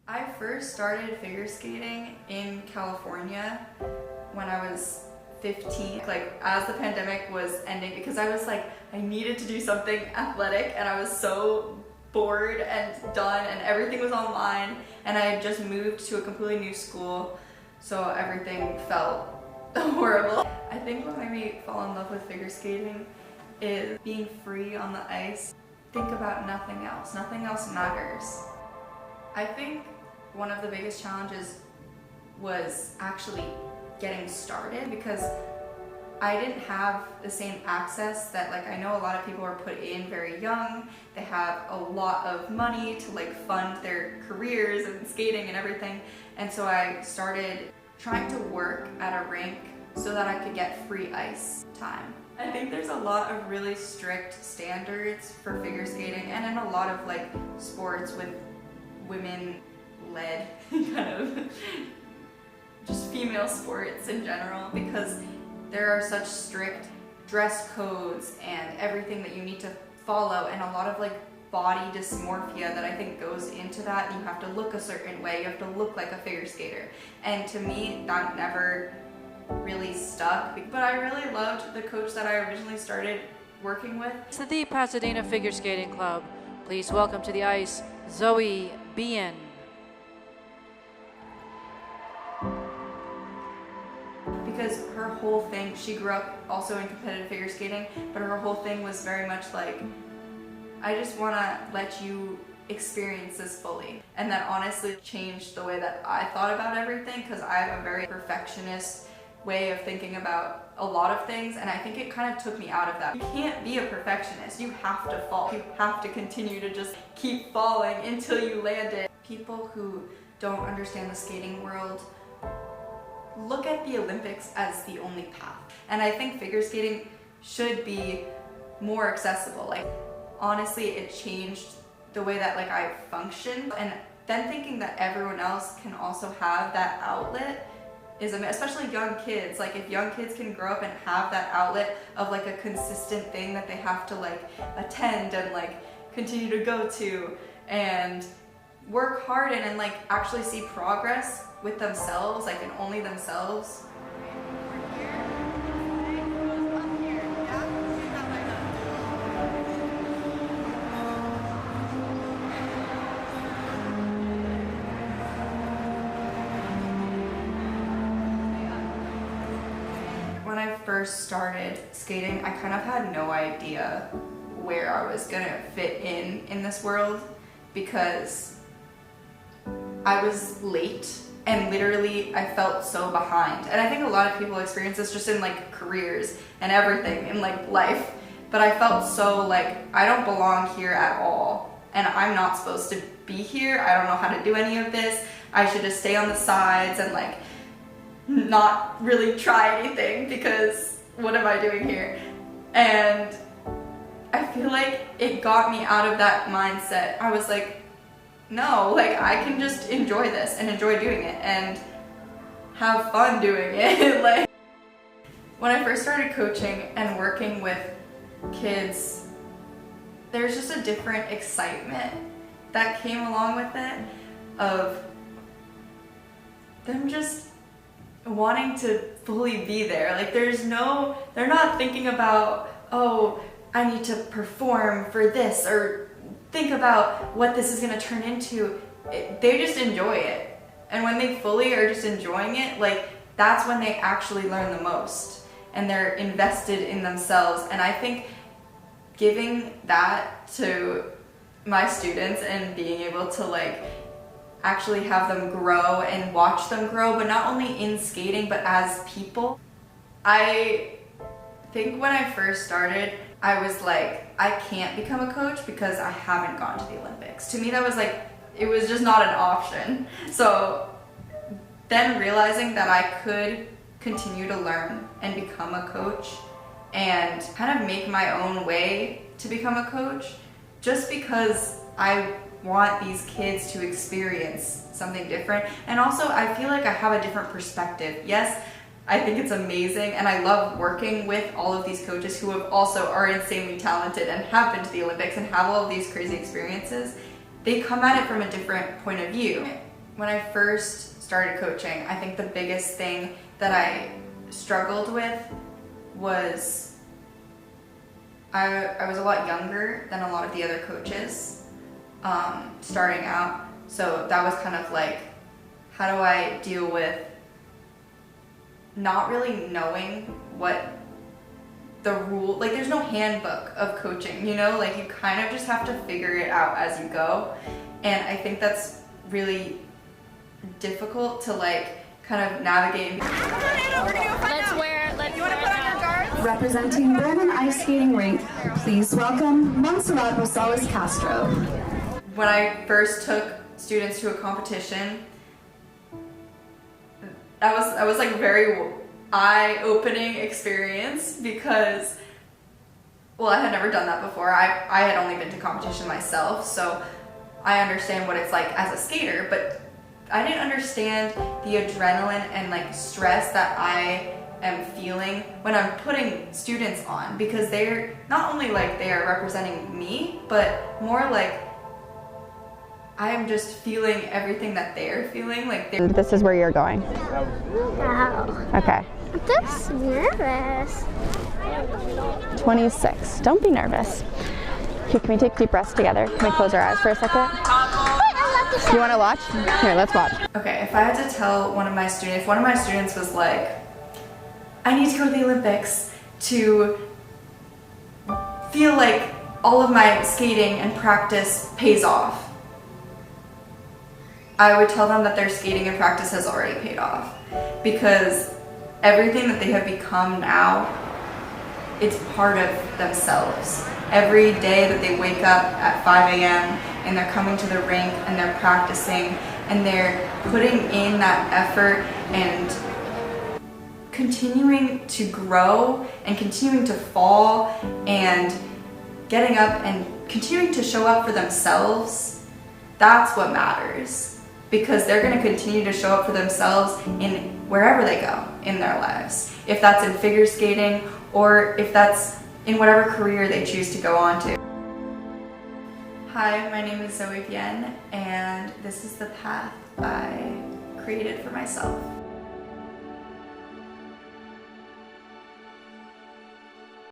I first started figure skating in California when I was 15, like as the pandemic was ending, because I was like, I needed to do something athletic and I was so bored and done and everything was online and I had just moved to a completely new school, so everything felt horrible. I think what made me fall in love with figure skating is being free on the ice. Think about nothing else matters. I think one of the biggest challenges was actually getting started, because I didn't have the same access that, like, I know a lot of people are put in very young. They have a lot of money to like fund their careers and skating and everything. And so I started trying to work at a rink so that I could get free ice time. I think there's a lot of really strict standards for figure skating and in a lot of like sports with women-led kind of just female sports in general, because there are such strict dress codes and everything that you need to follow, and a lot of like body dysmorphia that I think goes into that. You have to look a certain way, you have to look like a figure skater, and to me that never really stuck. But I really loved the coach that I originally started working with. To the Pasadena Figure Skating Club, please welcome to the ice Zoe Bien. Because her whole thing, she grew up also in competitive figure skating, but her whole thing was very much like, I just want to let you experience this fully. And that honestly changed the way that I thought about everything, because I have a very perfectionist way of thinking about a lot of things, and I think it kind of took me out of that. You can't be a perfectionist, you have to fall. You have to continue to just keep falling until you land it. People who don't understand the skating world look at the Olympics as the only path. And I think figure skating should be more accessible. Like, honestly, it changed the way that like I functioned, and then thinking that everyone else can also have that outlet is amazing, especially young kids. Like, if young kids can grow up and have that outlet of like a consistent thing that they have to like attend and like continue to go to and work hard in, and like actually see progress with themselves, like, and only themselves. When I first started skating, I kind of had no idea where I was gonna fit in this world, because I was late and literally I felt so behind. And I think a lot of people experience this just in like careers and everything in like life, but I felt so like I don't belong here at all, and I'm not supposed to be here. I don't know how to do any of this. I should just stay on the sides and like not really try anything, because what am I doing here? And I feel like it got me out of that mindset. I was like, no, like I can just enjoy this and enjoy doing it and have fun doing it. Like, when I first started coaching and working with kids, there's just a different excitement that came along with it, of them just wanting to fully be there. Like, they're not thinking about, oh, I need to perform for this, or think about what this is going to turn into. They just enjoy it. And when they fully are just enjoying it, like, that's when they actually learn the most, and they're invested in themselves. And I think giving that to my students and being able to like actually have them grow and watch them grow, but not only in skating but as people. I think when I first started, I was like, I can't become a coach because I haven't gone to the Olympics. To me, that was like, it was just not an option. So then realizing that I could continue to learn and become a coach and kind of make my own way to become a coach, just because I want these kids to experience something different. And also I feel like I have a different perspective. Yes, I think it's amazing, and I love working with all of these coaches who have also are insanely talented and have been to the Olympics and have all of these crazy experiences. They come at it from a different point of view. When I first started coaching, I think the biggest thing that I struggled with was I was a lot younger than a lot of the other coaches starting out. So that was kind of like, how do I deal with not really knowing what the rule, like there's no handbook of coaching, you know, like you kind of just have to figure it out as you go. And I think that's really difficult to like kind of navigate. Representing Bowman Ice Skating Rink, please welcome Montserrat Rosales Castro. When I first took students to a competition, that was like a very eye-opening experience because, well, I had never done that before. I had only been to competition myself, so I understand what it's like as a skater, but I didn't understand the adrenaline and like stress that I am feeling when I'm putting students on, because they're not only like they are representing me, but more like I am just feeling everything that they're feeling. Like this is where you're going. Wow. Okay. I'm just nervous. 26. Don't be nervous. Okay, can we take deep breaths together? Can we close our eyes for a second? You want to watch? Here, let's watch. Okay, if I had to tell one of my students, if one of my students was like, I need to go to the Olympics to feel like all of my skating and practice pays off, I would tell them that their skating and practice has already paid off, because everything that they have become now, it's part of themselves. Every day that they wake up at 5 a.m. and they're coming to the rink and they're practicing and they're putting in that effort and continuing to grow and continuing to fall and getting up and continuing to show up for themselves, that's what matters. Because they're going to continue to show up for themselves in wherever they go in their lives. If that's in figure skating or if that's in whatever career they choose to go on to. Hi, my name is Zoe Bien, and this is the path I created for myself.